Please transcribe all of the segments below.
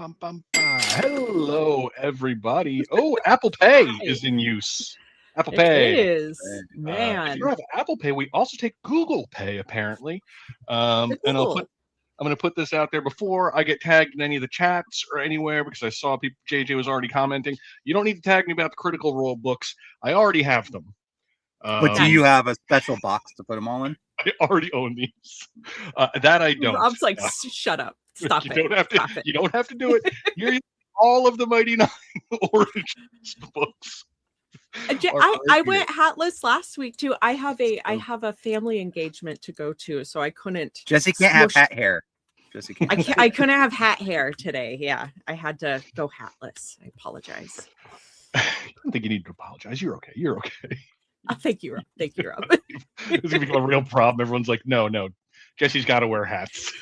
Hello, everybody. Oh, Apple Pay is in use. Apple It Pay. is, If man. you have Apple Pay, we also take Google Pay, apparently. And I'm going to put this out there before I get tagged in any of the chats or anywhere because I saw people. JJ was already commenting. You don't need to tag me about the Critical Role books. I already have them. But do you have a special box to put them all in? I already own these. That I don't. Rob's like, shut up. Stop it. You don't have to do it. You're all of the Mighty Nine Origins books. I went hatless last week too. I have a family engagement to go to, so I couldn't. Jesse can't have hat hair. Jesse can't. I couldn't have hat hair today. Yeah, I had to go hatless. I apologize. I don't think you need to apologize. You're okay. You're okay. Oh, thank you, Rob. Thank you, Rob. It's gonna become a real problem. Everyone's like, no, Jesse's got to wear hats.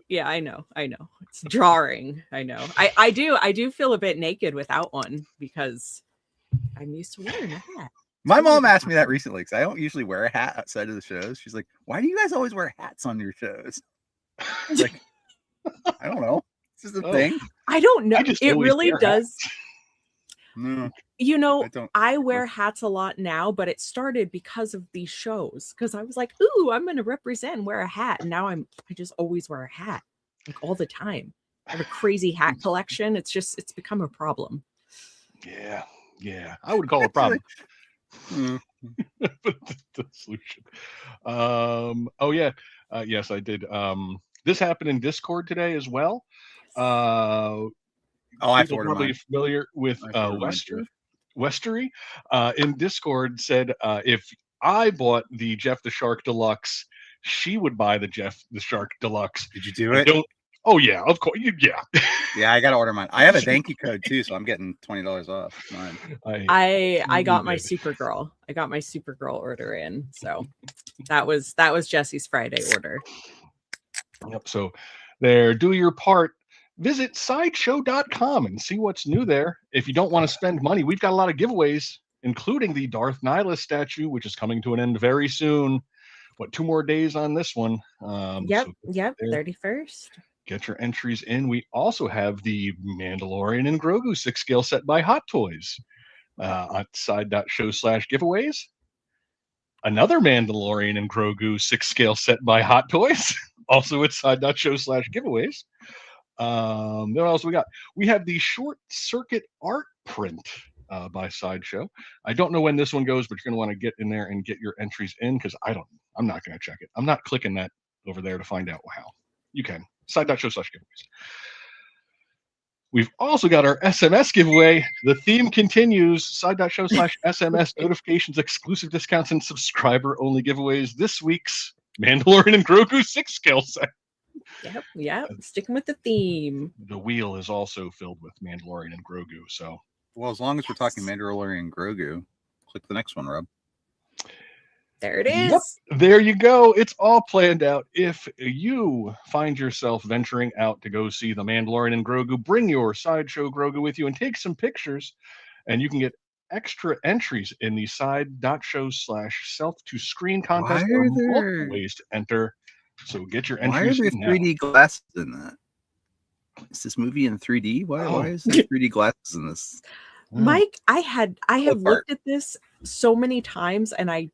Yeah, I know. It's jarring. I know. I do feel a bit naked without one because I'm used to wearing a hat. My mom asked me that recently because I don't usually wear a hat outside of the shows. She's like, "Why do you guys always wear hats on your shows?" Like, I don't know. This is the thing. I don't know. It really does. No, you know, I wear hats a lot now, but it started because of these shows. Because I was like, "Ooh, I'm going to represent and wear a hat," and now I just always wear a hat, like all the time. I have a crazy hat collection. It's become a problem. Yeah, I would call it a problem. But the solution. Yes, I did. This happened in Discord today as well. I'm probably familiar with Westery in Discord said if I bought the Jeff the Shark Deluxe, she would buy the Jeff the Shark Deluxe. Did you do it? Oh yeah, of course. Yeah. Yeah, I gotta order mine. I have a Danky code too, so I'm getting $20 off mine. I got my Supergirl. I got my Supergirl order in, so that was Jesse's Friday order. Yep. So there, do your part. Visit sideshow.com and see what's new there. If you don't want to spend money, we've got a lot of giveaways, including the Darth Nihilus statue, which is coming to an end very soon. 2 more days on this one? Yep, 31st. Get your entries in. We also have the Mandalorian and Grogu 6-scale set by Hot Toys on side.show/giveaways. Another Mandalorian and Grogu 6-scale set by Hot Toys, also at side.show/giveaways. Then what else we got? We have the Short Circuit art print by Sideshow. I don't know when this one goes, but you're going to want to get in there and get your entries in because I'm not going to check it. I'm not clicking that over there to find out how. You can. Side.show/giveaways. We've also got our SMS giveaway. The theme continues. Side.show/SMS notifications, exclusive discounts, and subscriber-only giveaways. This week's Mandalorian and Grogu 6-scale set. Yep. Sticking with the theme. The wheel is also filled with Mandalorian and Grogu. So, well, as long as we're talking Mandalorian and Grogu, click the next one, Rob. There it is. Yep, there you go. It's all planned out. If you find yourself venturing out to go see the Mandalorian and Grogu, bring your Sideshow Grogu with you and take some pictures, and you can get extra entries in the side.show/self-to-screen contest. There are multiple ways to enter. So get your entries. Why are there 3D glasses in that? Is this movie in 3D? Why is there 3D glasses in this? Mike, I have looked at this so many times, and I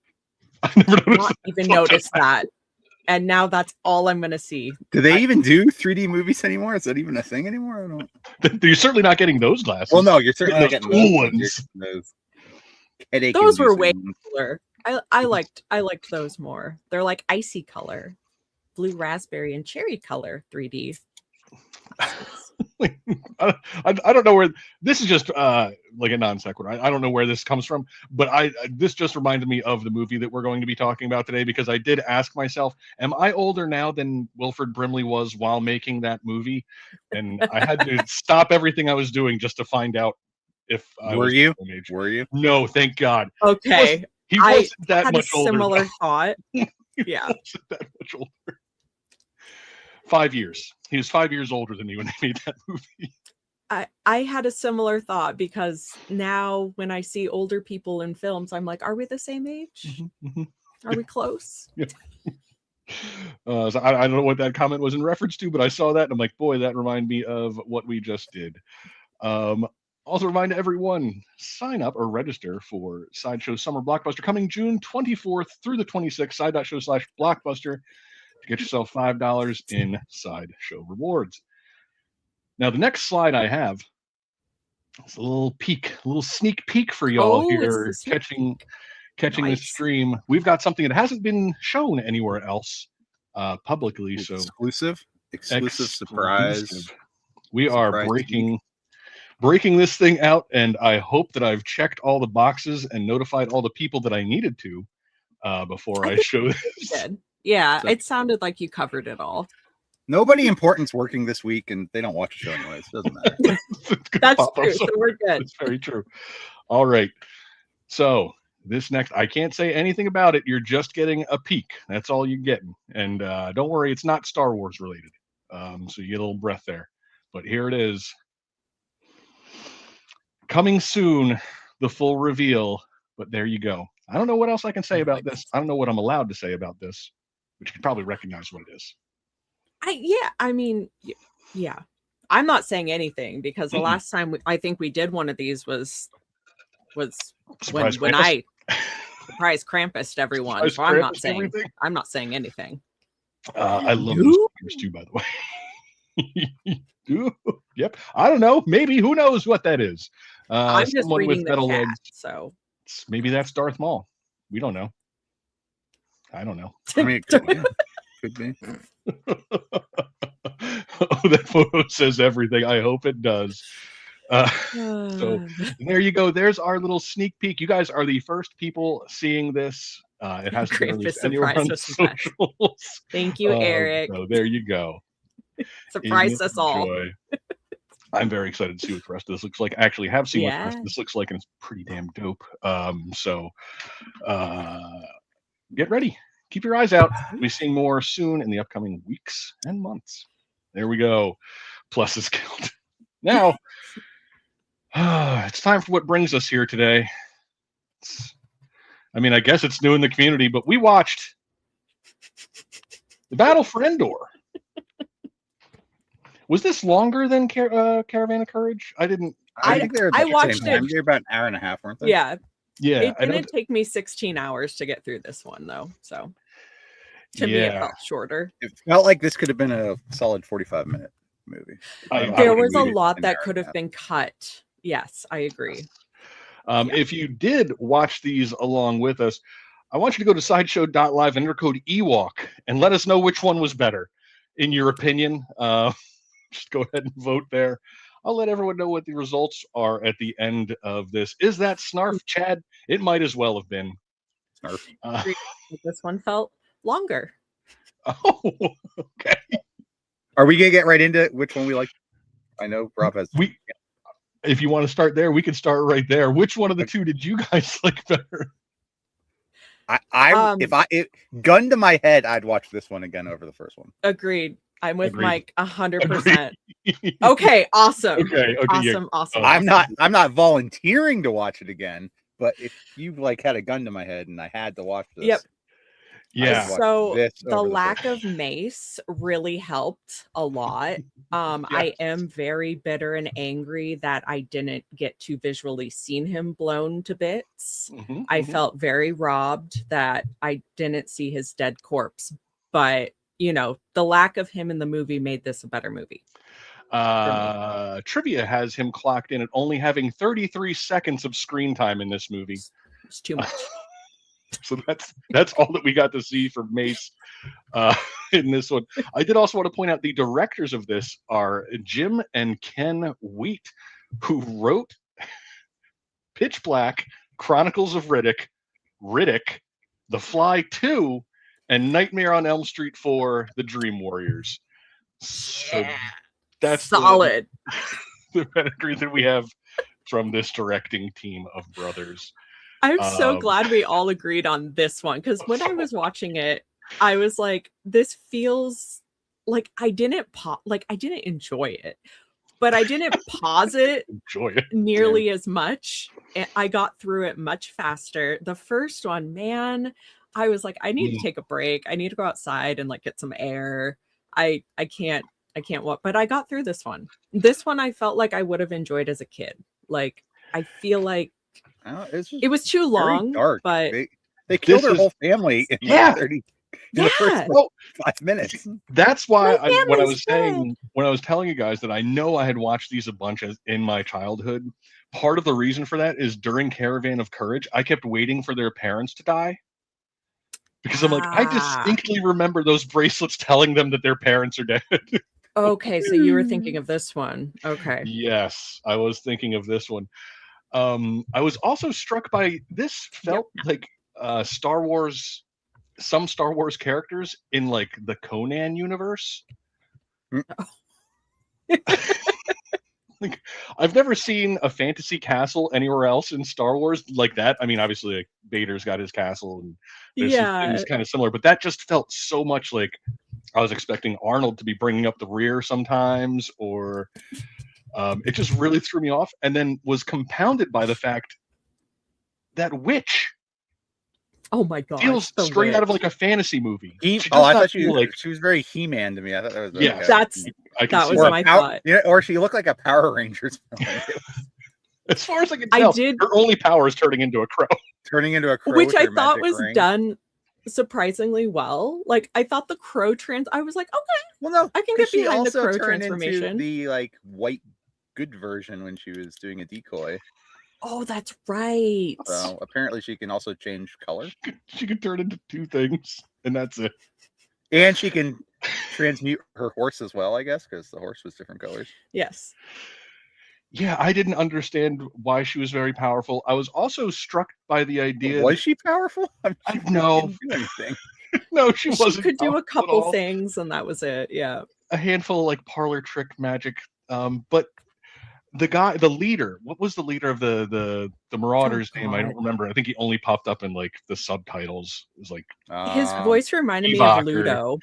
never not even noticed that. And now that's all I'm going to see. Do they even do 3D movies anymore? Is that even a thing anymore? I don't. You're certainly not getting those glasses. Well, no, you're certainly not getting cool ones. Those were way cooler. I liked those more. They're like icy color, blue raspberry and cherry color 3D. I don't know where this is just like a non sequitur. I don't know where this comes from, but this just reminded me of the movie that we're going to be talking about today because I did ask myself, am I older now than Wilford Brimley was while making that movie? And I had to stop everything I was doing just to find out if I was you? age. Were you? No, thank God. Okay. He wasn't that had much a older. Similar thought. Yeah. He wasn't that much older. 5 years. He was 5 years older than me when they made that movie. I had a similar thought because now when I see older people in films, I'm like, are we the same age? Mm-hmm. Are we close? Yeah. So I don't know what that comment was in reference to, but I saw that and I'm like, boy, that reminded me of what we just did. Also remind everyone, sign up or register for Sideshow Summer Blockbuster coming June 24th through the 26th, side.show/blockbuster to get yourself $5 in Sideshow rewards. Now, the next slide I have is a little peek, a little sneak peek for y'all here, catching this stream. We've got something that hasn't been shown anywhere else publicly. So exclusive surprise. We are breaking this thing out, and I hope that I've checked all the boxes and notified all the people that I needed to before I show this. Yeah, it sounded like you covered it all. Nobody important's working this week, and they don't watch the show anyways. It doesn't matter. That's true. So we're good. That's very true. All right. So this next, I can't say anything about it. You're just getting a peek. That's all you're getting. And don't worry, it's not Star Wars related. So you get a little breath there. But here it is. Coming soon, the full reveal. But there you go. I don't know what else I can say about this. I don't know what I'm allowed to say about this, but you can probably recognize what it is. Yeah. I'm not saying anything because the last time I think we did one of these was when I surprised Krampus everyone. So I'm not saying anything. I love those figures too, by the way. Yep. I don't know. Maybe who knows what that is? I'm just reading the chat, so maybe that's Darth Maul. We don't know. I don't know. I mean, it could be. Oh, that photo says everything. I hope it does. So there you go. There's our little sneak peek. You guys are the first people seeing this. It has to be released anywhere on socials. Thank you, Eric. So there you go. Surprise us all. I'm very excited to see what the rest of this looks like. I actually have seen what the rest of this looks like, and it's pretty damn dope. So get ready. Keep your eyes out. We'll be seeing more soon in the upcoming weeks and months. There we go. Plus is killed. Now, it's time for what brings us here today. I guess it's new in the community, but we watched the Battle for Endor. Was this longer than Caravan of Courage? I think I watched it. They're about an hour and a half, weren't they? Yeah. Yeah. It didn't take me 16 hours to get through this one, though. So to me, it felt shorter. It felt like this could have been a solid 45-minute movie. There was a lot that could have been cut. Yes, I agree. If you did watch these along with us, I want you to go to sideshow.live and enter code EWALK and let us know which one was better, in your opinion. Just go ahead and vote there. I'll let everyone know what the results are at the end of this. Is that Snarf, Chad? It might as well have been. Snarf. This one felt longer. Oh, okay. Are we gonna get right into which one we like? I know Rob has. If you want to start there, we can start right there. Which one of the two did you guys like better? If gun to my head, I'd watch this one again over the first one. Agreed. I'm with Mike 100%. Okay, awesome. Okay, awesome. I'm not volunteering to watch it again, but if you had a gun to my head and I had to watch this. Yep. Yeah. So the lack of Mace really helped a lot. I am very bitter and angry that I didn't get to visually see him blown to bits. I felt very robbed that I didn't see his dead corpse, but the lack of him in the movie made this a better movie. Trivia has him clocked in at only having 33 seconds of screen time in this movie. It's too much. So that's all that we got to see from Mace in this one. I did also want to point out the directors of this are Jim and Ken Wheat, who wrote Pitch Black, Chronicles of Riddick, The Fly 2, and Nightmare on Elm Street 4, The Dream Warriors. So that's solid. The pedigree that we have from this directing team of brothers. I'm so glad we all agreed on this one, because when I was watching it, I was like, this feels like I didn't enjoy it, but I didn't pause it nearly as much. I got through it much faster. The first one, man, I was like, I need to take a break. I need to go outside and like get some air. I can't walk, but I got through this one. This one I felt like I would have enjoyed as a kid. Like I feel like it was too long, dark. but they killed their whole family in like 30 in the first 5 minutes. That's why when I was telling you guys that I know I had watched these a bunch in my childhood, part of the reason for that is during Caravan of Courage, I kept waiting for their parents to die. Because I'm like, I distinctly remember those bracelets telling them that their parents are dead. Okay, so you were thinking of this one. Okay. Yes, I was thinking of this one. I was also struck by this felt like Star Wars, some Star Wars characters in like the Conan universe. Like, I've never seen a fantasy castle anywhere else in Star Wars like that. I mean, obviously, like, Vader's got his castle, and there's some things kind of similar, but that just felt so much like I was expecting Arnold to be bringing up the rear sometimes, or it just really threw me off, and then was compounded by the fact that witch. Oh my god! Feels straight out of like a fantasy movie. I thought she was very He-Man to me. I thought that was that was my thought. Yeah, or she looked like a Power Rangers villain. As far as I can tell, her only power is turning into a crow. Turning into a crow, which I thought was done surprisingly well. Like I thought the crow I was like, okay, well, no, I can get behind the crow turned transformation. Into the like white good version when she was doing a decoy. Oh, that's right. So apparently she can also change color. She can turn into two things, and that's it. And she can transmute her horse as well, I guess, because the horse was different colors. Yes. Yeah, I didn't understand why she was very powerful. I was also struck by the idea. Was she powerful? I know. Anything. No, she wasn't. She could do a couple things, and that was it. Yeah. A handful of like parlor trick magic. But the leader, what was the leader of the Marauders' name? I don't remember. I think he only popped up in like the subtitles. It was like his voice reminded me of Ludo.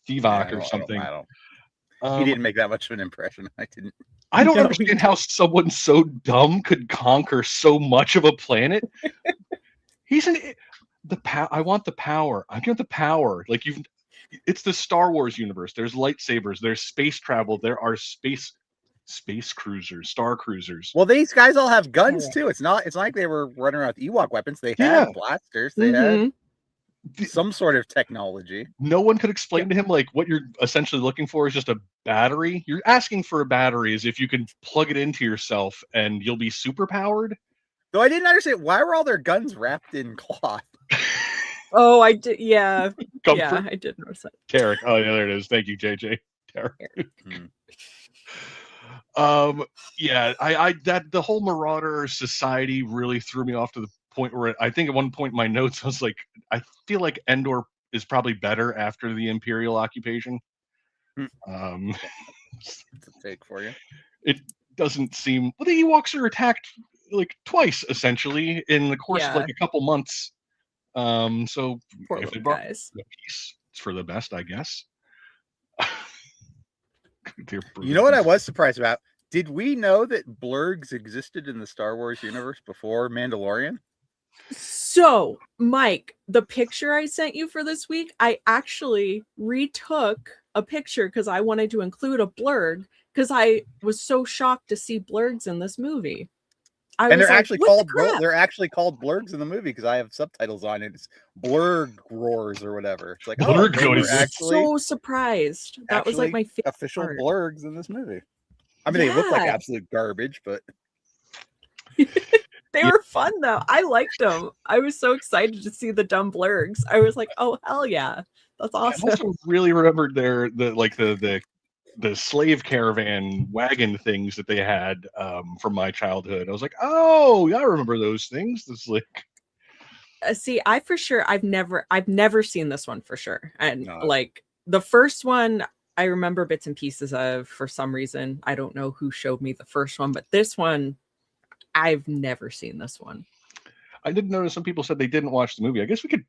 Divok or something. He didn't make that much of an impression. I don't understand how someone so dumb could conquer so much of a planet. I want the power. I get the power. Like it's the Star Wars universe. There's lightsabers. There's space travel. There are space cruisers, star cruisers. Well, these guys all have guns too. It's not like they were running around with Ewok weapons. They had blasters. They had some sort of technology. No one could explain to him like what you're essentially looking for is just a battery. You're asking for a battery as if you can plug it into yourself and you'll be super powered. Though I didn't understand why were all their guns wrapped in cloth. Oh, I did. Yeah. Yeah, I did notice that. Tarek. Oh, yeah, there it is. Thank you, JJ. Tarek. Yeah, that the whole Marauder society really threw me off to the point where I think at one point in my notes I was like, I feel like Endor is probably better after the Imperial occupation. It's a take for you. It doesn't seem. Well, the Ewoks are attacked like twice essentially in the course of like a couple months. So if they brought the peace, it's for the best, I guess. You know what I was surprised about? Did we know that blurgs existed in the Star Wars universe before Mandalorian? So, Mike, the picture I sent you for this week, I actually retook a picture because I wanted to include a blurg because I was so shocked to see blurgs in this movie. They're actually called blurgs in the movie because I have subtitles on it. It's blurg roars or whatever. It's like so surprised. That was like my favorite official blurgs in this movie. I mean, they look like absolute garbage, but they were fun though. I liked them. I was so excited to see the dumb blurgs. I was like, oh hell yeah, that's awesome. I also really remembered the slave caravan wagon things that they had from my childhood. I was like, oh, I remember those things. It's like, see, I've never seen this one for sure. And like the first one, I remember bits and pieces of for some reason. I don't know who showed me the first one, but this one, I've never seen this one. I did notice some people said they didn't watch the movie. I guess we could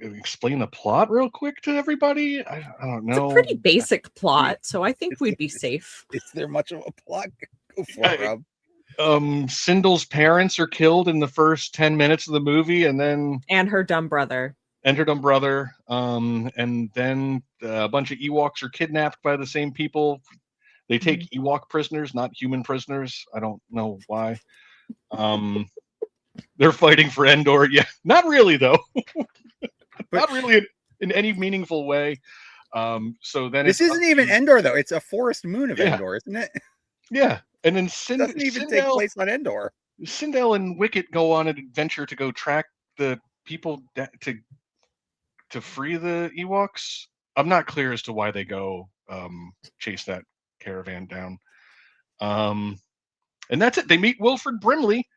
explain the plot real quick to everybody. I don't know. It's a pretty basic plot, so I think we'd be safe. Is there much of a plot? Go for it, Rob. Sindel's parents are killed in the first 10 minutes of the movie, and her dumb brother. Enterdom brother, and then a bunch of Ewoks are kidnapped by the same people. They take Ewok prisoners, not human prisoners. I don't know why. They're fighting for Endor. Yeah, not really though. Not really in any meaningful way. So then this isn't even Endor though. It's a forest moon of Endor, isn't it? Yeah, and then It doesn't even take place on Endor. Sindel and Wicket go on an adventure to go track the people to free the Ewoks. I'm not clear as to why they go chase that caravan down. And that's it. They meet Wilford Brimley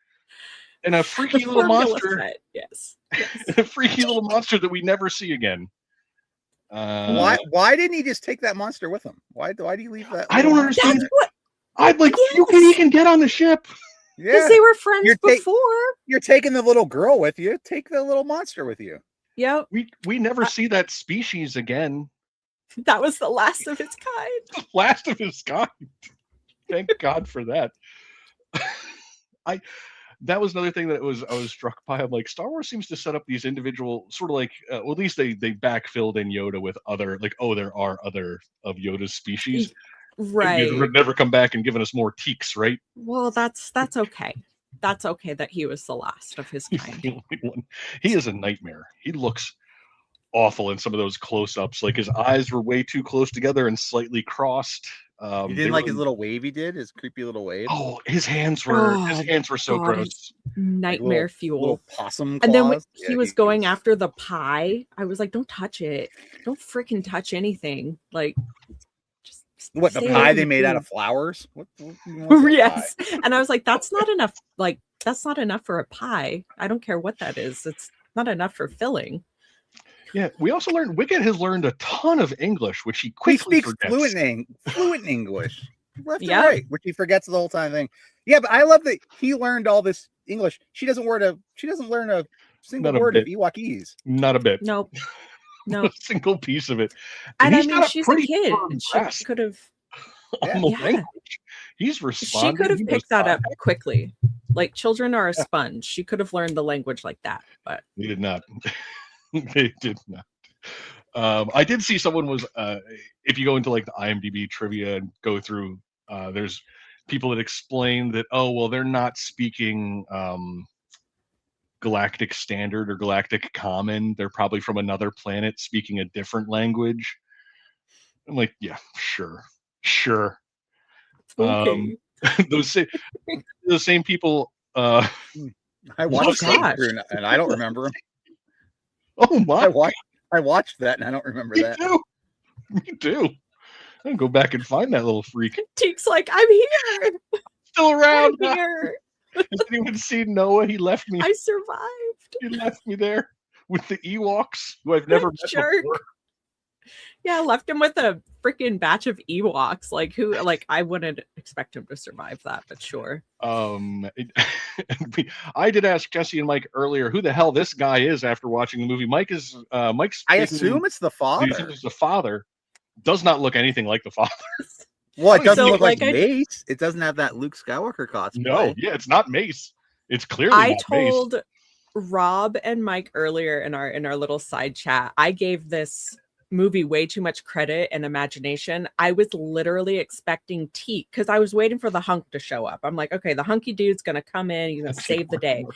and a freaky little monster. Yes. A freaky little monster that we never see again. Why didn't he just take that monster with him? Why do you leave that? I don't understand. I'd like he can get on the ship. Yeah, because they were friends before. You're taking the little girl with you. Take the little monster with you. Yep. We never see that species again. That was the last of its kind. The last of his kind. Thank God for that. That was another thing that I was struck by. I'm like, Star Wars seems to set up these individual sort of like, well, at least they backfilled in Yoda with other, like, oh, there are other of Yoda's species. Right. They've never come back and given us more teaks, right? Well, that's okay. That's okay that he was the last of his kind. He is a nightmare. He looks awful in some of those close-ups. Like his eyes were way too close together and slightly crossed. You didn't like his little wave he did, his creepy little wave. Oh, his hands were so gross. Nightmare like fuel. Little possum claws. And then when he was going after the pie, I was like, don't touch it. Don't freaking touch anything. Like, just what, the pie they made out of flowers? What yes. Pie? And I was like, that's not enough. Like, that's not enough for a pie. I don't care what that is. It's not enough for filling. Yeah, we also learned Wicket has learned a ton of English, which he quickly forgets. Fluent English, left and right, which he forgets the whole time thing. Yeah, but I love that he learned all this English. She doesn't learn a single word of Ewokese. Not a bit. Nope. No. Not a single piece of it. And I mean, she's a kid. She could have. Yeah. He's responding. She could have picked that up quickly. Like, children are a sponge. She could have learned the language like that, but he did not. They did not. I did see someone was if you go into like the IMDb trivia and go through, there's people that explain that, oh well, they're not speaking Galactic Standard or Galactic Common. They're probably from another planet speaking a different language. I'm like, yeah, sure. Okay. Those same people. I watched that and I don't remember. Oh my! I watched that and I don't remember that. Me too. I'll go back and find that little freak. Teek's like, I'm here. Still around. I'm here. I didn't even see Noah. He left me. I survived. He left me there with the Ewoks, who I've never met before. Yeah, I left him with a freaking batch of Ewoks. Like, who? Like, I wouldn't expect him to survive that, but sure. I did ask Jesse and Mike earlier who the hell this guy is after watching the movie. Mike's. I assume it's the father. It's the father. Does not look anything like the father. Well, it doesn't look like Mace. It doesn't have that Luke Skywalker costume. No, yeah, it's not Mace. It's clearly. I not told Mace. Rob and Mike earlier in our little side chat. I gave this movie way too much credit and imagination. I was literally expecting Teak because I was waiting for the hunk to show up. I'm like, okay, the hunky dude's gonna come in, he's gonna save the day.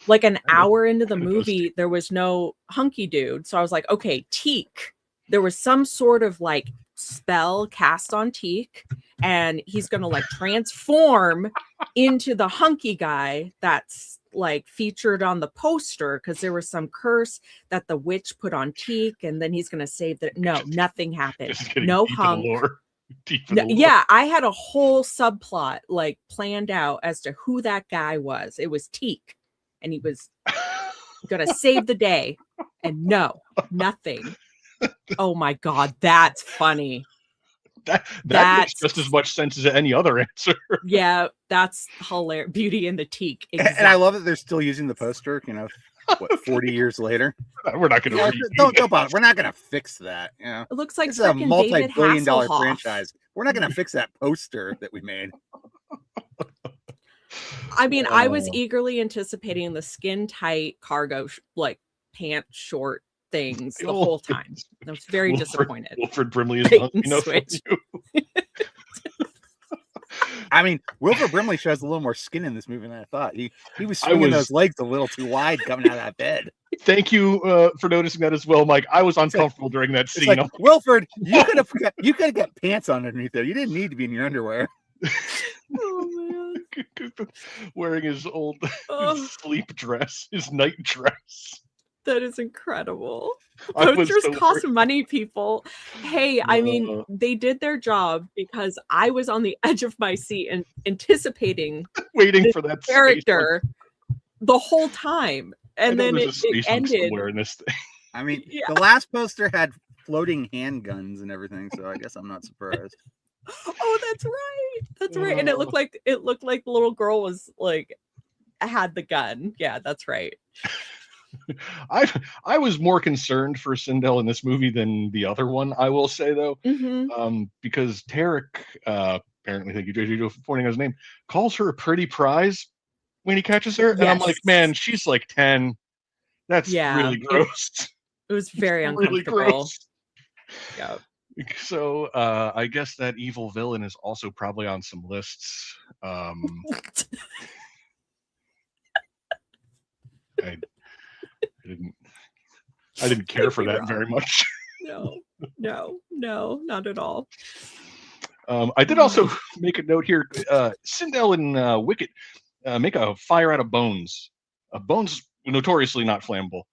Like an hour into the movie, there was no hunky dude. So I was like, okay, Teak. There was some sort of like spell cast on Teak, and he's gonna like transform into the hunky guy that's like featured on the poster because there was some curse that the witch put on Teak, and then he's gonna save that. No, nothing happened. No hunk. Yeah, I had a whole subplot like planned out as to who that guy was. It was Teak, and he was gonna save the day, and no, nothing. Oh my god, that's funny. That makes just as much sense as any other answer. Yeah, that's hilarious. Beauty and the Teak. Exactly. And I love that they're still using the poster, 40 years later. We're not going to don't bother. We're not going to fix that. It looks like it's a multi-billion-dollar franchise. We're not going to fix that poster that we made. I mean, I was eagerly anticipating the skin tight cargo pant short things the whole time. I was very disappointed. Wilford Brimley is not enough for you. I mean, Wilford Brimley shows a little more skin in this movie than I thought. He was swinging those legs a little too wide coming out of that bed. Thank you for noticing that as well, Mike. I was uncomfortable during that scene. Like, Wilford, you could have got pants on underneath there. You didn't need to be in your underwear. Oh man. Wearing his old his sleep dress, his night dress. That is incredible. Posters cost money, people. Hey, I mean, they did their job because I was on the edge of my seat and anticipating waiting for that character the whole time. And then it ended. In this thing. I mean, the last poster had floating handguns and everything, so I guess I'm not surprised. Oh, that's right. That's right. And it looked like the little girl was like had the gun. Yeah, that's right. I was more concerned for Sindel in this movie than the other one, I will say though. Because Tarek, apparently, thank you, JJ, for pointing out his name, calls her a pretty prize when he catches her. And I'm like, man, she's like 10. That's really gross. It was very uncomfortable. Really gross. Yeah. So I guess that evil villain is also probably on some lists. I didn't care for that very much. No, not at all. I did also make a note here. Sindel and Wicket make a fire out of bones. Bones notoriously not flammable.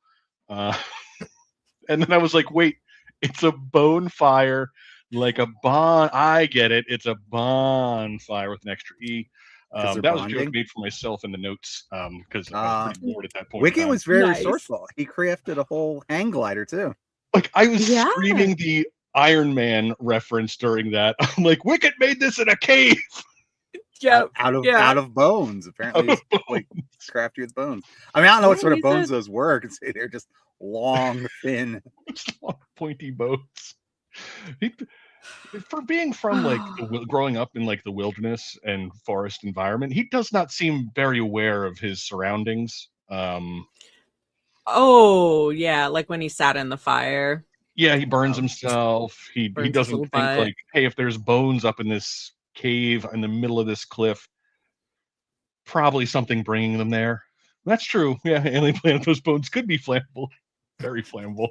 And then I was like, wait, it's a bone fire, like a I get it. It's a bonfire with an extra E. That was a joke made for myself in the notes because I was pretty bored at that point. Wicket was very resourceful. He crafted a whole hang glider too. Like I was screaming the Iron Man reference during that. I'm like, Wicket made this in a cave. Yeah, out of bones. Apparently, like crafty with bones. I mean, I don't know what sort of bones those were. They're just long, thin, long, pointy bones. For being from like growing up in like the wilderness and forest environment, he does not seem very aware of his surroundings. Oh yeah, like when he sat in the fire. Yeah, he burns himself. He doesn't think like, hey, if there's bones up in this cave in the middle of this cliff, probably something bringing them there. That's true. Yeah, Alien Planet, those bones could be flammable, very flammable.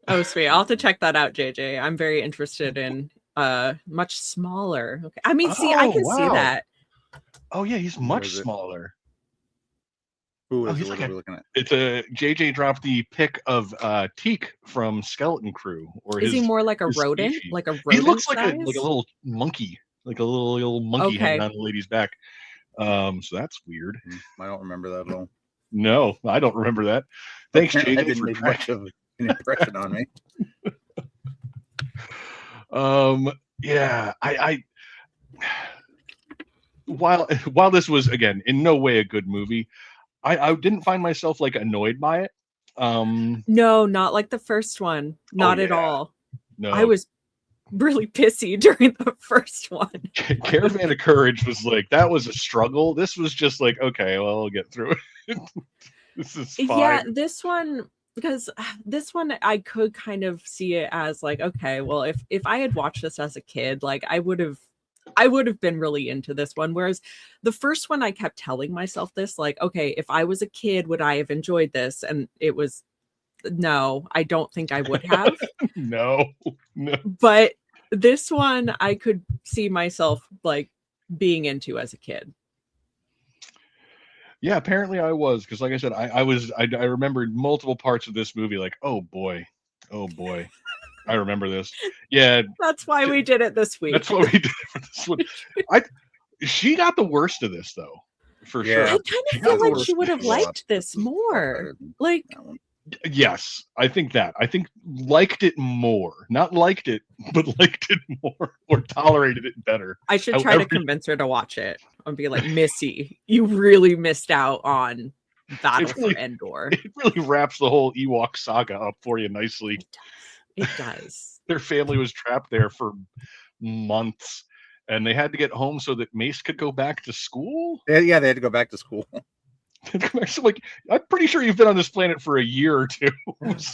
Oh, sweet. I'll have to check that out, JJ. I'm very interested in much smaller. Okay. I mean, see, I can see that. Oh yeah, he's much smaller. Who is it? What are we looking at? It's JJ dropped the pic of Teak from Skeleton Crew. Or is he more like a rodent? Species. Like a rodent? He looks like a little monkey, like a little monkey hanging on the lady's back. So that's weird. I don't remember that at all. No, I don't remember that. Thanks, JJ. That didn't make much of an impression on me. Yeah, I while this was again in no way a good movie, I didn't find myself like annoyed by it. No, not like the first one. Not at all. No, I was really pissy during the first one. Caravan of Courage was like, that was a struggle. This was just like, okay, well, I'll get through it. This is fine. Yeah, this one, because this one I could kind of see it as like, okay, well, if I had watched this as a kid, like I would have been really into this one. Whereas the first one, I kept telling myself this, like, okay, if I was a kid, would I have enjoyed this? And it was, no, I don't think I would have. No. But this one, I could see myself like being into as a kid. Yeah, apparently I was, because like I said, I remembered multiple parts of this movie, like, oh boy, I remember this. Yeah, that's why we did it this week. That's why we did it for this one. She got the worst of this though, for sure. I kind of feel like she would have liked this more. Like, yes, I think liked it more, not liked it, but liked it more, or tolerated it better. I should try to convince her to watch it and be like, Missy, you really missed out on Battle for Endor. It really wraps the whole Ewok saga up for you nicely. It does. Their family was trapped there for months, and they had to get home so that Mace could go back to school. Yeah, they had to go back to school. I'm like, I'm pretty sure you've been on this planet for a year or two.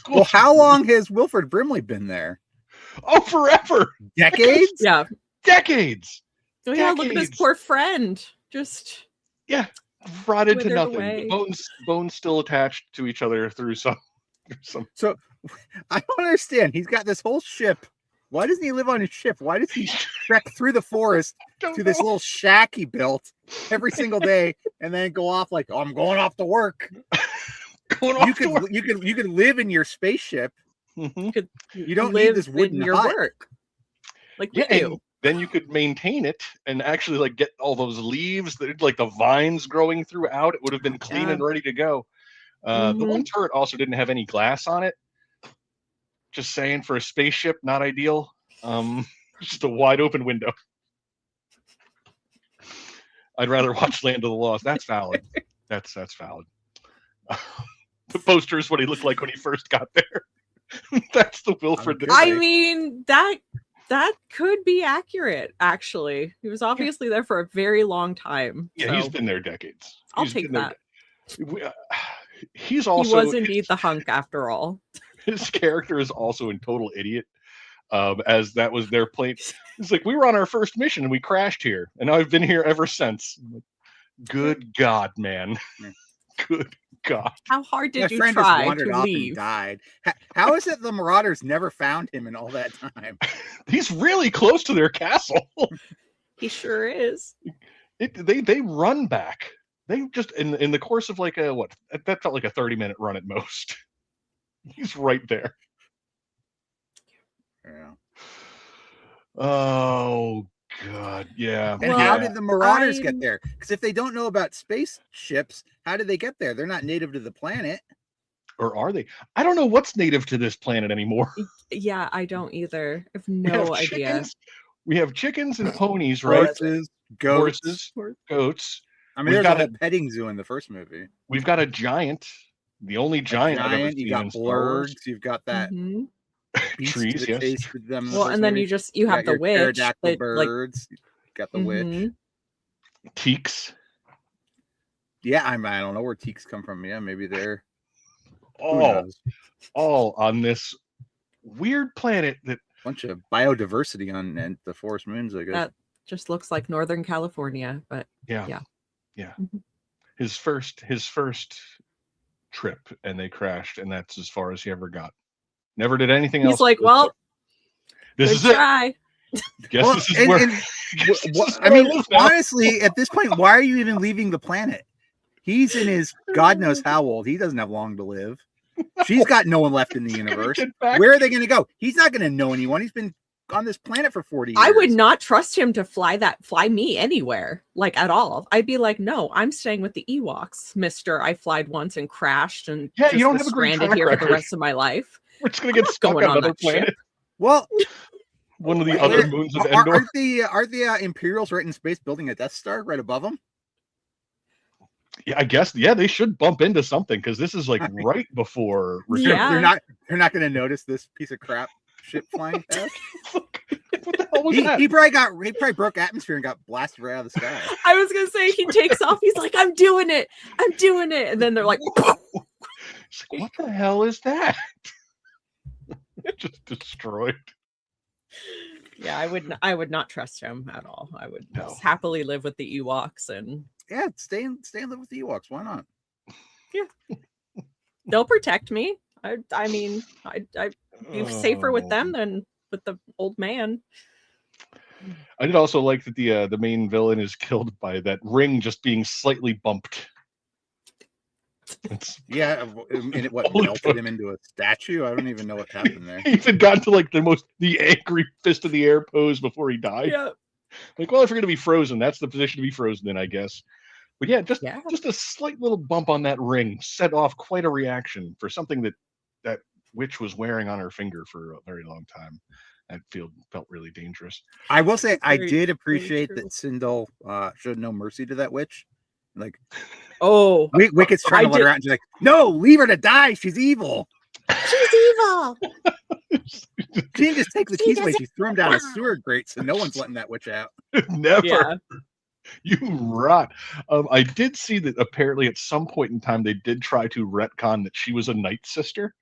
Well, how long has Wilford Brimley been there? Oh, forever. Decades? Yeah. Decades. Oh yeah, look at his poor friend. Just rotted to withered nothing. away. Bones still attached to each other through some. So I don't understand. He's got this whole ship. Why doesn't he live on his ship? Why does he trek through the forest to this little shack he built every single day and then go off like, oh, I'm going off to work? You could live in your spaceship. Mm-hmm. You don't live need this wooden in your hut. work. Like we do. Then you could maintain it and actually like get all those leaves, like the vines growing throughout. It would have been clean and ready to go. The one turret also didn't have any glass on it. Just saying, for a spaceship, not ideal. Just a wide open window. I'd rather watch Land of the Lost. That's valid. That's valid. The poster is what he looked like when he first got there. That's the Wilford. I mean, that could be accurate, actually. He was obviously there for a very long time. Yeah, so he's been there decades. I'll take that. He's also... He was indeed the hunk, after all. His character is also a total idiot, as that was their plane. It's like, we were on our first mission and we crashed here, and I've been here ever since. Good God, man. Good God. How hard did you try to leave? And died. How is it the Marauders never found him in all that time? He's really close to their castle. He sure is. They run back. They just in the course of like that felt like a 30-minute run at most. He's right there. Yeah. Oh God, yeah. And how did the Marauders get there? Because if they don't know about spaceships, how did they get there? They're not native to the planet. Or are they? I don't know what's native to this planet anymore. Yeah, I don't either. I have no idea. We have chickens and ponies, right? Horses, goats. I mean, there's a whole petting zoo in the first movie. We've got a giant. The only giant I've ever seen. You got blurgs. You've got that trees. Yes. Well, and then you have the witch. That, birds. You got the witch. Teaks. Yeah, I don't know where teaks come from. Yeah, maybe they're all on this weird planet that bunch of biodiversity on the forest moons. I guess that just looks like Northern California, but yeah. His first trip, and they crashed, and that's as far as he ever got. Never did anything else. He's like, well, this is try. It. Guess this is where. I mean, honestly, at this point, why are you even leaving the planet? He's in his God knows how old. He doesn't have long to live. She's got no one left in the universe. Where are they going to go? He's not going to know anyone. He's been on this planet for 40 years. I would not trust him to fly me anywhere, like at all. I'd be like, no, I'm staying with the Ewoks, mister. I flied once and crashed and you don't have a great stranded here for the rest of my life. We're just going to get stuck on another planet. Ship. Well, one of the other moons of Endor. Aren't the Imperials right in space building a Death Star right above them? Yeah, I guess. Yeah, they should bump into something because this is like right before. They're not going to notice this piece of crap ship flying past. What the hell was that? He probably broke atmosphere and got blasted right out of the sky. I was gonna say he takes off. He's like, I'm doing it, and then they're like, what the hell is that? Just destroyed. Yeah, I would not trust him at all. I would just happily live with the Ewoks and stay and live with the Ewoks. Why not? Yeah, they'll protect me. I mean, I'd be safer with them than with the old man. I did also like that the main villain is killed by that ring just being slightly bumped. And it melted him into a statue. I don't even know what happened there. He even got to like the angry fist in the air pose before he died. Yeah. Like, well, if you're gonna be frozen, that's the position to be frozen in, I guess. But just a slight little bump on that ring set off quite a reaction for something that witch was wearing on her finger for a very long time. That felt really dangerous. I will say I did appreciate that Sindel showed no mercy to that witch. Like, Wicked's trying to let her out, and she's like, "No, leave her to die. She's evil. She's evil." She didn't just take the keys away. She threw them down a sewer grate, so no one's letting that witch out. Never. Yeah. You rot. I did see that apparently at some point in time they did try to retcon that she was a Night Sister.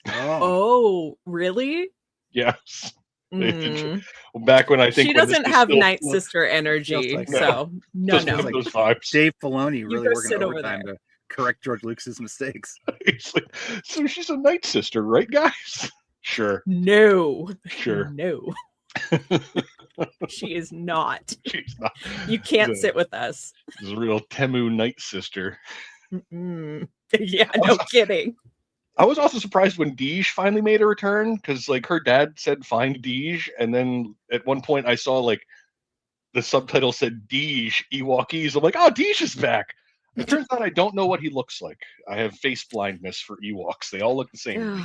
Oh, Oh, really? Yes. They did. Mm. Back when I think She when this doesn't was have still Night Sister energy, like- so no, doesn't no. have those vibes. Dave Filoni You really go working sit over overtime there. to correct George Lucas's mistakes. It's like, so she's a Night Sister, right, guys? Sure, No, sure. no, she is not. She's not. You can't the- sit with us. She's a real Temu Night Sister. Mm-mm. Yeah, no kidding. I was also surprised when Deej finally made a return because, like, her dad said find Deej, and then at one point I saw like the subtitle said Deej Ewokese. I'm like, oh, Deej is back. It turns out I don't know what he looks like. I have face blindness for Ewoks. They all look the same. to me.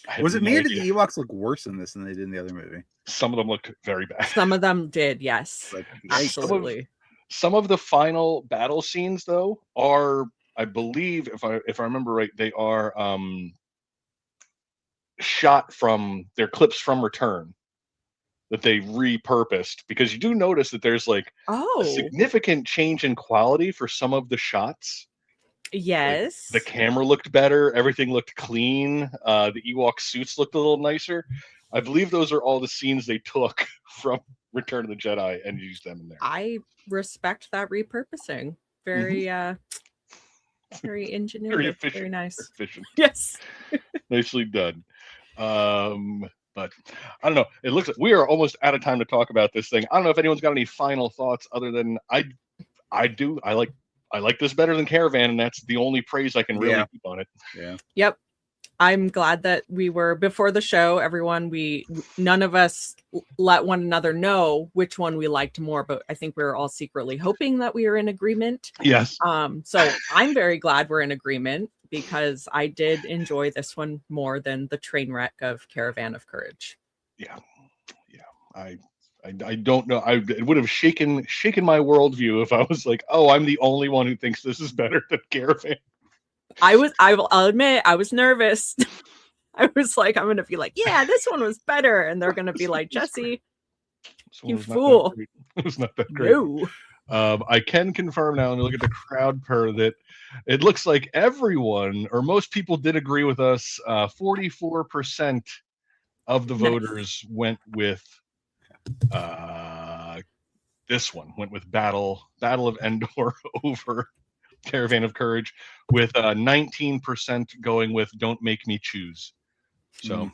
I have Was it no me or did idea. the Ewoks look worse in this than they did in the other movie? Some of them looked very bad. Some of them did, yes. Like, Absolutely. Some of the final battle scenes, though, are, I believe, if I remember right, they are shot from their clips from Return that they repurposed, because you do notice that there's like a Oh, significant change in quality for some of the shots. yes. The camera looked better, everything looked clean, the Ewok suits looked a little nicer. I believe those are all the scenes they took from Return of the Jedi and used them in there. I respect that repurposing. Very very ingenuitive. efficient. Very nice. Efficient. Yes. Nicely done. But I don't know. It looks like we are almost out of time to talk about this thing. I don't know if anyone's got any final thoughts other than I do. I like this better than Caravan, and that's the only praise I can really Yeah. keep on it. yeah. Yep. I'm glad that we were before the show, everyone, none of us let one another know which one we liked more, but I think we were all secretly hoping that we were in agreement. Yes. So I'm very glad we're in agreement because I did enjoy this one more than the train wreck of Caravan of Courage. Yeah. I don't know. It would have shaken my worldview if I was like, oh, I'm the only one who thinks this is better than Caravan. I'll admit, I was nervous. I was like, I'm going to be like, yeah, this one was better. And they're going to be like, Jesse, you fool. It was not that great. No. I can confirm now, and look at the crowd per that it looks like everyone or most people did agree with us. 44% of the Nice. voters went with this one. Went with Battle of Endor over Caravan of Courage, with 19% going with Don't Make Me Choose. So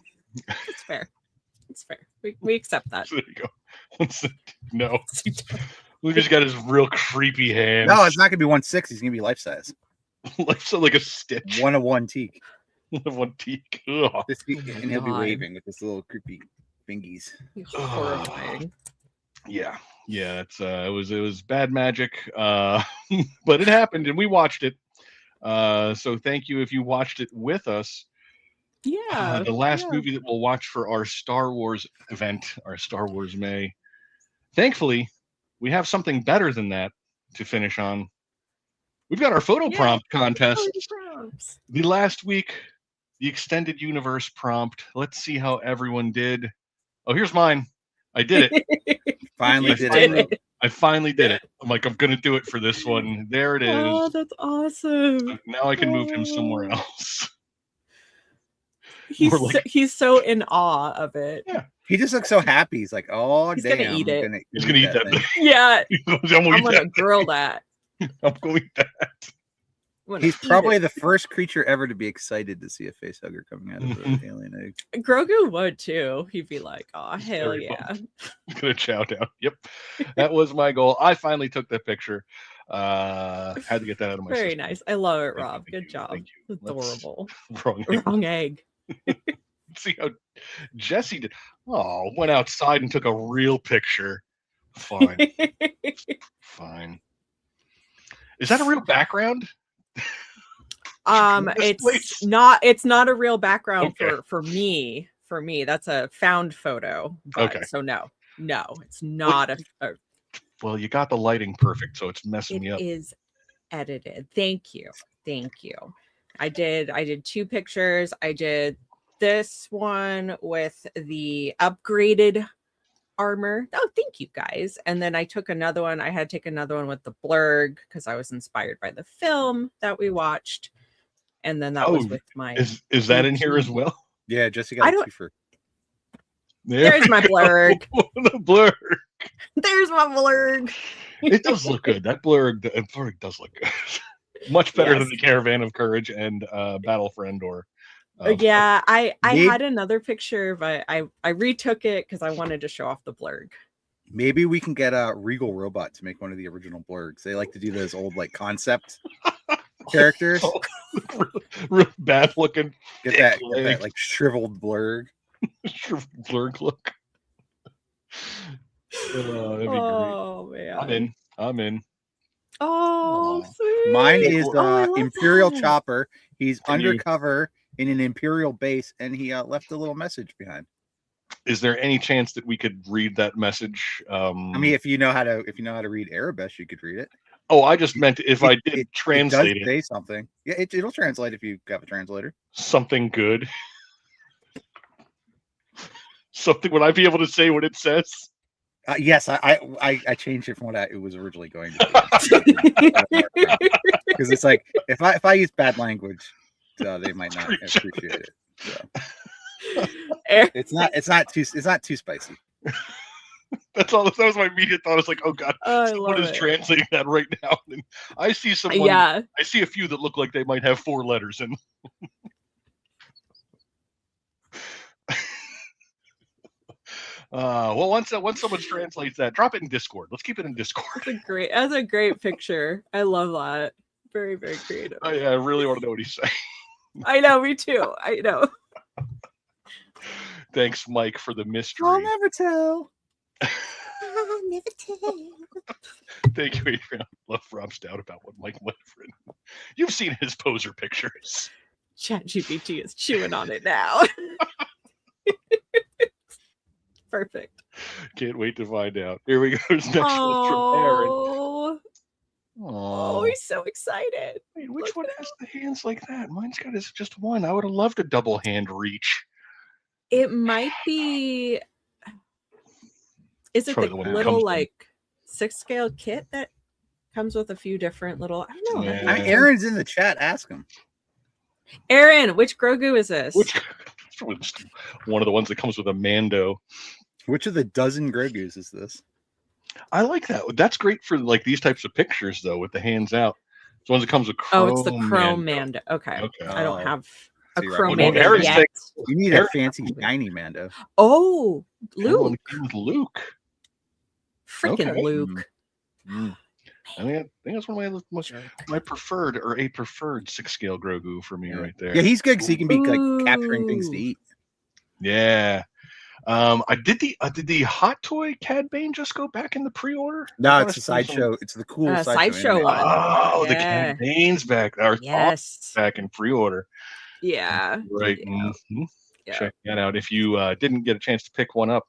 It's fair. It's fair. We accept that. there you go. No. Lucas got his real creepy hands. No, it's not gonna be 1/6. He's gonna be life size. like a stitch. 1/1 teak. 1 teak. Ugh. And he'll be God. waving with his little creepy fingies. Horrifying. Yeah. It was bad magic, but it happened and we watched it. So thank you if you watched it with us. Yeah. The last movie that we'll watch for our Star Wars event, our Star Wars May. Thankfully, we have something better than that to finish on. We've got our photo prompt contest. The last week, the extended universe prompt. Let's see how everyone did. Oh, here's mine. I did it. Finally I did finally- it. I finally did it. I'm like, I'm gonna do it for this one. There it is. Oh, that's awesome. Now I can move him somewhere else. He's More like- he's so in awe of it. Yeah. He just looks so happy. He's like, oh, He's damn. gonna eat it. He's gonna eat that thing. thing. Yeah, I'm I'm gonna gonna eat grill that. that. I'm going to eat that. I'm gonna He's eat probably it. the first creature ever to be excited to see a face hugger coming out of an alien egg. Grogu would too. He'd be like, "Oh hell very yeah!" I'm gonna chow down. Yep, that was my goal. I finally took that picture. Had to get that out of my Very system. nice. I love it, Thank you, Rob. thank Good you, job. thank you. Adorable. Wrong. Wrong egg. See how Jesse did. Oh, went outside and took a real picture. Fine, fine. Is that a real background? This It's place? not. It's not a real background Okay. for me. For me, that's a found photo. But, Okay. So no, it's not a Well, you got the lighting perfect, so it's messing me It up. is edited. Thank you. I did 2 pictures. I did this one with the upgraded armor. Oh, thank you guys. And then I took another one. I had to take another one with the blurg because I was inspired by the film that we watched. And then that was with my. Is that in here as well? Yeah, Jesse got a two-fer. There's my blurg. The blurg. There's my blurg. It does look good. That blurg does look good. Much better than the Caravan of Courage and Battle Friend or. Yeah, I had another picture, but I retook it because I wanted to show off the blurg. Maybe we can get a Regal Robot to make one of the original blurgs. They like to do those old like concept characters. Real bad looking. Get that like shriveled blurg. Shriveled blurg look. That'd be great. Man, I'm in. Oh, sweet. Mine is Imperial Chopper. He's undercover in an Imperial base, and he left a little message behind. Is there any chance that we could read that message? I mean, if you know how to read Arabic, you could read it. Oh, I just meant if I did translate it. Say something. Yeah, it'll translate if you have a translator. Something good. Something. Would I be able to say what it says? Yes, I changed it from what it was originally going to be. Because it's like if I use bad language, they might not appreciate it. So. It's not too spicy. That's all. That was my immediate thought. I was like, oh god, someone is translating that right now. And I see someone. Yeah. I see a few that look like they might have 4 letters in. Well, once someone translates that, drop it in Discord. Let's keep it in Discord. That's a great picture. I love that. Very, very creative. I really want to know what he's saying. I know, me too. I know. Thanks, Mike, for the mystery. I'll never tell. I'll never tell. Thank you, Adrian. I love Rob Stout about what Mike might have written. You've seen his poser pictures. ChatGPT is chewing on it now. Perfect. Can't wait to find out. Here we go. Next from Aaron. Oh, he's so excited. Wait, which one has the hands like that? Mine's got just one. I would have loved a double hand reach. It might be. Is it the little like 6-scale kit that comes with a few different little? I don't know. Yeah. Aaron's in the chat. Ask him. Aaron, which Grogu is this? One of the ones that comes with a Mando. Which of the dozen Grogus is this? I like that. That's great for like these types of pictures, though, with the hands out. It's ones that comes with Chrome. Oh, it's the Chrome Mando. Okay. I don't have a Chrome Mando. Mando yet. You need a fancy shiny Mando. Oh, Luke. Luke. Freaking Luke. I think that's one of my preferred or a preferred 6-scale Grogu for me right there. Yeah, he's good because he can be like capturing things to eat. Yeah. I did the Hot Toy Cad Bane just go back in the pre-order? No, it's a Sideshow. It's the cool Sideshow one. Oh, the Cad Bane's back. Yes. Back in pre-order. Yeah. Right. Yeah. Mm-hmm. Yeah. Check that out. If you didn't get a chance to pick one up,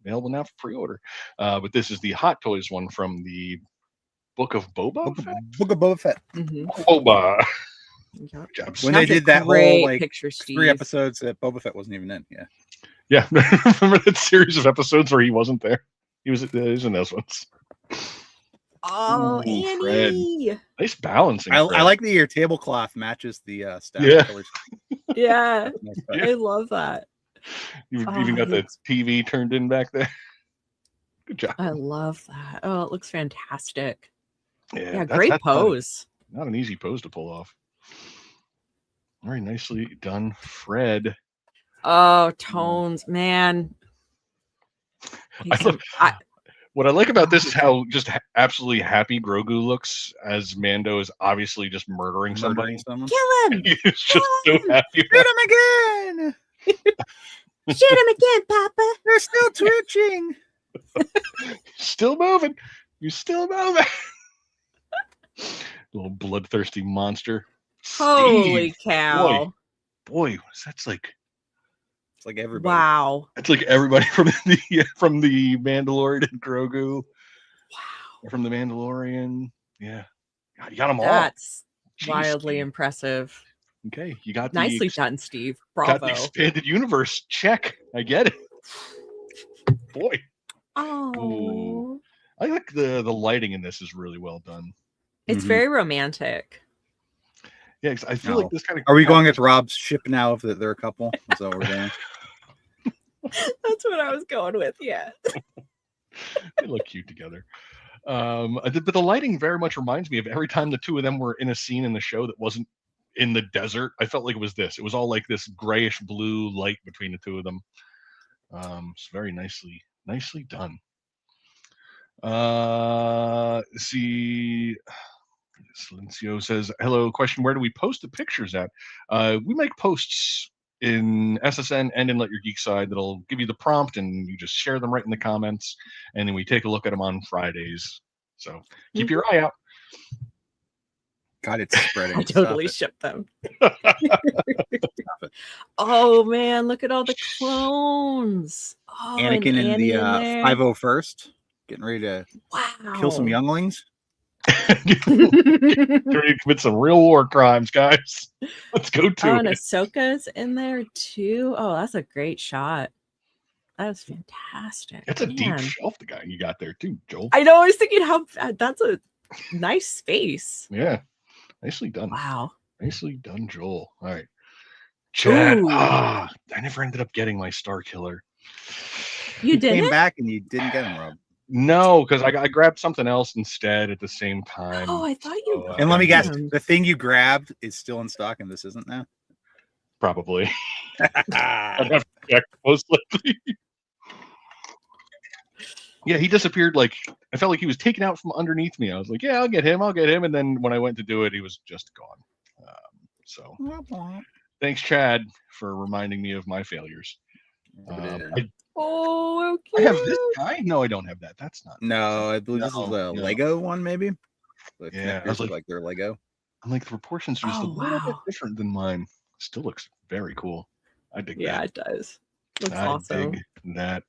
available now for pre-order. But this is the Hot Toys one from the Book of Boba Fett? Book of Boba Fett. Mm-hmm. Boba. Yep. When they did that whole like picture, 3 episodes that Boba Fett wasn't even in. Yeah. Yeah. Remember that series of episodes where he wasn't there? He was in those ones. Oh, Annie. Fred. Nice balancing. I like that your tablecloth matches the staff colors. Yeah. I love that. You've even got the TV turned in back there. Good job. I love that. Oh, it looks fantastic. Yeah, great pose. Not an easy pose to pull off. Very nicely done, Fred. Oh, tones, man. What I like about this is how just absolutely happy Grogu looks as Mando is obviously just murdering somebody. Kill him! He's just so happy. Shoot him again! Shoot him again, Papa! They're still twitching! Still moving. You're still moving. Little bloodthirsty monster. Holy cow. Boy, that's like... It's like everybody. Wow. It's like everybody from the Mandalorian and Grogu. Wow. From the Mandalorian. Yeah. God, you got them all. That's wildly impressive. Okay. You got nicely done, Steve. Bravo. Got the expanded universe. Check. I get it. Boy. Oh, I like the lighting in this is really well done. it's very romantic. Yeah, 'cause I feel like this kind of. Are we going with Rob's ship now? If they're a couple, is that what we're doing? That's what I was going with. Yeah. They look cute together. But the lighting very much reminds me of every time the two of them were in a scene in the show that wasn't in the desert. I felt like it was this. It was all like this grayish blue light between the two of them. It's very nicely done. See, Silencio says, hello, question, where do we post the pictures at? We make posts in SSN and in Let Your Geek Side that'll give you the prompt, and you just share them right in the comments, and then we take a look at them on Fridays. So keep your eye out. God, it's spreading. I totally shipped them. Oh man, look at all the clones. Oh, Anakin and Annie the in there. 501st getting ready to kill some younglings. Ready to commit some real war crimes, guys. Let's go to and it. Ahsoka's in there too. Oh, that's a great shot. That was fantastic. It's a deep shelf the guy you got there too, Joel. I know. I was thinking how that's a nice space. Yeah, nicely done. Wow, nicely done, Joel. All right, Chad. Ooh. I never ended up getting my Star Killer. You came back and you didn't get him, Rob. No, because I grabbed something else instead at the same time. Oh, I thought you. And let me guess, the thing you grabbed is still in stock, and this isn't now. Probably. I'd have to check most likely. Yeah, he disappeared. Like I felt like he was taken out from underneath me. I was like, "Yeah, I'll get him. And then when I went to do it, he was just gone. So, thanks, Chad, for reminding me of my failures. Oh, okay. I have this guy. No, I don't have that. That's not. No, I believe this is a Lego one, maybe. Yeah, I was like they're Lego. I'm like the proportions are just a little bit different than mine. Still looks very cool. I dig that. Yeah, it does. Looks awesome. Dig that.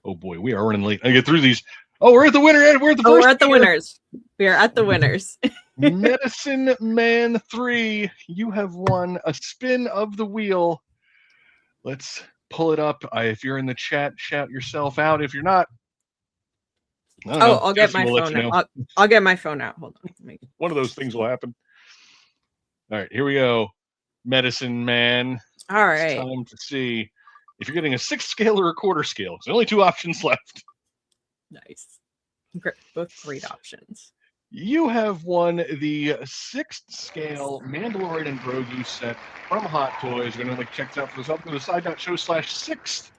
Oh boy, we are running late. I get through these. Oh, we're at the winner. We're at the we're at the winners. We are at the winners. Medicine Man 3. You have won a spin of the wheel. Let's pull it up. If you're in the chat, shout yourself out. If you're not, I'll get my phone out. I'll get my phone out. Hold on. One of those things will happen. All right, here we go. Medicine Man. All right. It's time to see if you're getting a 6th scale or a quarter scale. There's only 2 options left. Nice. Both great options. You have won the 6th scale Mandalorian and Grogu set from Hot Toys. We're going to check this out for yourself. Go to side.show/6th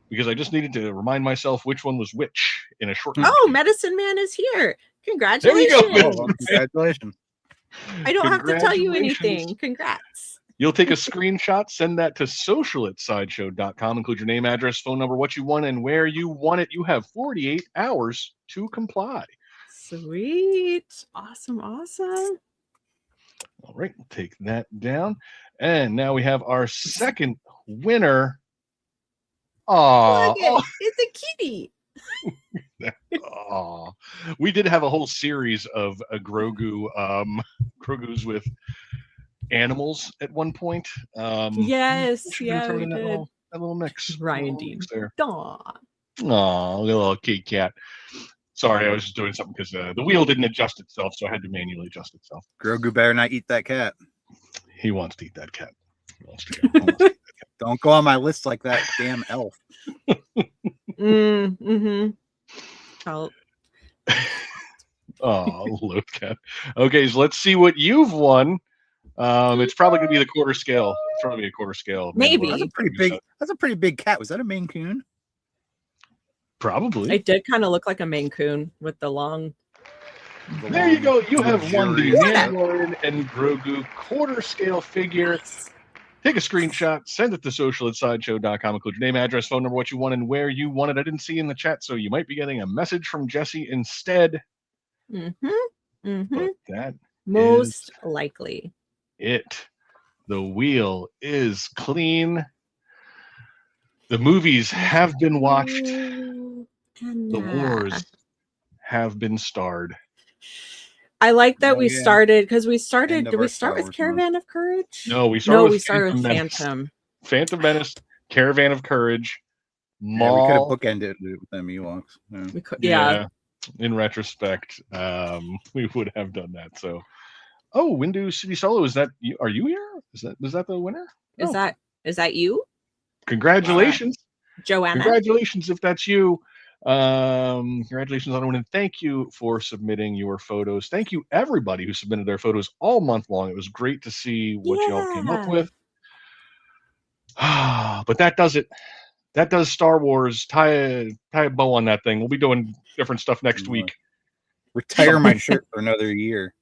because I just needed to remind myself which one was which in a short. Oh, Medicine Man is here. Congratulations. There we go. Oh, congratulations. I don't have to tell you anything. Congrats. You'll take a screenshot, send that to social@sideshow.com. Include your name, address, phone number, what you won, and where you won it. You have 48 hours to comply. Sweet. Awesome. Awesome. All right, we'll take that down. And now we have our second winner. Oh, it's a kitty. Oh, we did have a whole series of Grogu's with animals at one point. Yes, yeah, we did. That little mix. Grinding. There. Aw. Oh, little kitty cat. Sorry, I was just doing something because the wheel didn't adjust itself, so I had to manually adjust itself. Grogu better not eat that cat. He wants to eat that cat. He wants to go. Don't go on my list like that damn elf. Oh, load cat. Okay, so let's see what you've won. It's probably gonna be the quarter scale. It's probably a quarter scale. Maybe. That's a pretty big cat. Was that a Maine Coon? Probably. It did kind of look like a Maine Coon with the long. There you go. You have won the Mandalorian and Grogu quarter scale figure. Take a screenshot, send it to social@sideshow.com. Include your name, address, phone number, what you won, and where you won it. I didn't see in the chat, so you might be getting a message from Jesse instead. But that most likely. The wheel is clean. The movies have been watched. The wars have been starred. I like that we started because we started. Did we start with Wars Caravan of Courage? No, we started with Phantom. Phantom Menace, Caravan of Courage, Yeah, we could have Maul. bookended it with them Ewoks. Yeah. We could, yeah. In retrospect, we would have done that. So, Windu City Solo, is that you? Are you here? Is that the winner? Is that you, Congratulations, Joanna? Congratulations if that's you. Congratulations on the win, and thank you for submitting your photos. Thank you everybody who submitted their photos all month long. It was great to see what y'all came up with. But that does it. That does Star Wars. Tie a bow on that thing. We'll be doing different stuff next week. Retire my shirt for another year.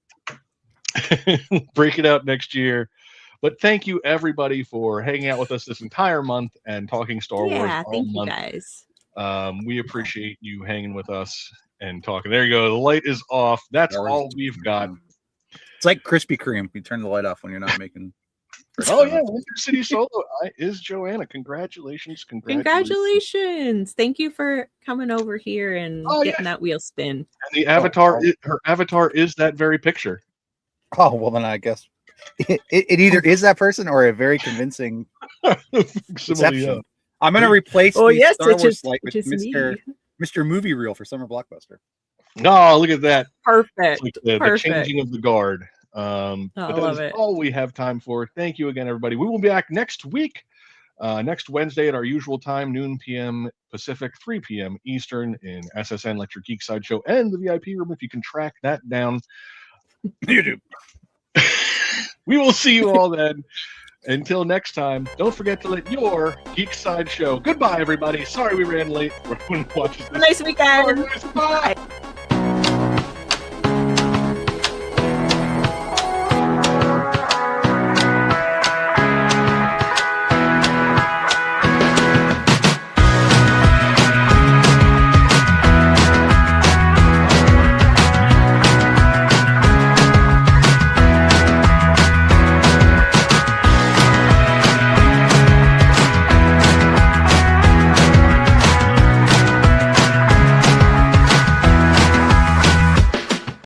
Break it out next year. But thank you everybody for hanging out with us this entire month and talking Star Wars all thank month. you guys. We appreciate you hanging with us and talking. There you go. The light is off. That's all we've got. It's like Krispy Kreme. You turn the light off when you're not making. Oh yeah, Winter City Solo is Joanna. Congratulations. Thank you for coming over here and getting that wheel spin. And the avatar, her avatar is that very picture. Oh well, then I guess it either is that person or a very convincing exception. I'm going to replace the Star Wars light with Mr. Movie Reel for Summer Blockbuster. Oh, look at that. Perfect. Like the changing of the guard. But I love it. All we have time for. Thank you again, everybody. We will be back next week, next Wednesday at our usual time, noon p.m. Pacific, 3 p.m. Eastern in SSN, Lecture Geek Sideshow, and the VIP room if you can track that down. You do. We will see you all then. Until next time, don't forget to let your Geek Sideshow. Goodbye, everybody. Sorry we ran late. Everyone watches this. Nice weekend. Bye.